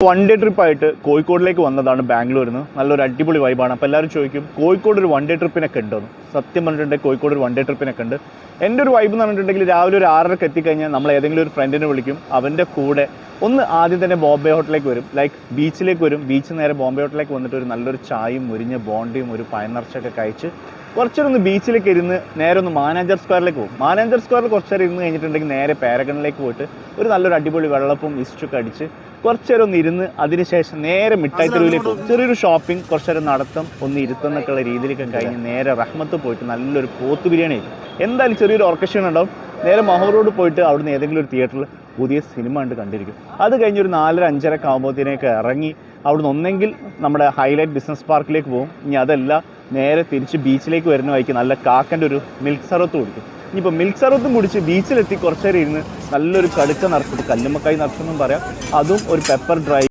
One day ട്രിപ്പായിട്ട് കോഴിക്കോടിലേക്ക് വന്നതാണ് ബാംഗ്ലൂരിൽ നിന്ന്. നല്ലൊരു അടിപൊളി വൈബാണ്. അപ്പോൾ എല്ലാവരും ചോദിക്കും കോഴിക്കോട് ഒരു വൺ ഡേ ട്രിപ്പിനൊക്കെ ഉണ്ടോന്ന്. സത്യം പറഞ്ഞിട്ടുണ്ടെങ്കിൽ കോഴിക്കോട് ഒരു വൺ ഡേ ട്രിപ്പിനൊക്കെ ഉണ്ട്. എൻ്റെ ഒരു വൈബ് എന്ന് പറഞ്ഞിട്ടുണ്ടെങ്കിൽ രാവിലെ ഒരു 6:30 എത്തിക്കഴിഞ്ഞാൽ നമ്മൾ ഏതെങ്കിലും ഒരു ഫ്രണ്ടിനെ വിളിക്കും. അവൻ്റെ കൂടെ ഒന്ന് ആദ്യം തന്നെ ബോംബെ ഹോട്ടലിലേക്ക് വരും, ലൈക്ക് ബീച്ചിലേക്ക് വരും. ബീച്ച് നേരെ ബോംബെ ഹോട്ടലിലേക്ക് വന്നിട്ട് ഒരു നല്ലൊരു ചായയും മുരിഞ്ഞ ബോണ്ടിയും ഒരു പയനിറച്ചൊക്കെ കഴിച്ച് കുറച്ചൊന്ന് ബീച്ചിലേക്ക് ഇരുന്ന് നേരെ ഒന്ന് മാനേജർ സ്ക്വയറിലേക്ക് പോകും. മാനേജർ സ്ക്വയറിൽ കുറച്ചേരം ഇരുന്ന് കഴിഞ്ഞിട്ടുണ്ടെങ്കിൽ നേരെ പാരഗണിലേക്ക് പോയിട്ട് ഒരു നല്ലൊരു അടിപൊളി വെള്ളപ്പും ഇസ്റ്റൊക്കെ അടിച്ച് കുറച്ചേരം ഒന്ന് ഇരുന്ന് അതിനുശേഷം നേരെ മിഠായി തെരുവിലേക്ക് പോകും. ചെറിയൊരു ഷോപ്പിംഗ്, കുറച്ചേരം നടത്തം, ഒന്ന് ഇരുത്തുന്നൊക്കെയുള്ള രീതിയിലൊക്കെ കഴിഞ്ഞ് നേരെ റഹ്മത്ത് പോയിട്ട് നല്ലൊരു പോത്ത് ബിരിയാണി കഴിക്കും. എന്തായാലും ചെറിയൊരു ഓർക്കസ്ട്ര ഉണ്ടാവും. നേരെ മഹോർ റോഡ് പോയിട്ട് അവിടുന്ന് ഏതെങ്കിലും ഒരു തിയേറ്ററിൽ പുതിയ സിനിമ കണ്ട് കണ്ടിരിക്കും. അത് കഴിഞ്ഞ് ഒരു 4:30 ആകുമ്പോഴത്തേക്ക് ഇറങ്ങി അവിടുന്ന് ഒന്നെങ്കിൽ നമ്മുടെ ഹൈലൈറ്റ് ബിസിനസ് പാർക്കിലേക്ക് പോകും. ഇനി അതല്ല നേരെ തിരിച്ച് ബീച്ചിലേക്ക് വരുന്ന വഴിക്ക് നല്ല കാക്കൻ്റെ ഒരു മിൽക്ക് സർവത്ത് കുടിക്കും. ഇനിയിപ്പോൾ മിൽക്ക് സർവത്തും കുടിച്ച് ബീച്ചിലെത്തി കുറച്ചേരം ഇരുന്ന് നല്ലൊരു കടുക്ക നിറച്ചിട്ട് കല്ലുമ്മക്കായി നിറച്ചെന്നും പറയാം, അതും ഒരു പെപ്പർ ഡ്രൈ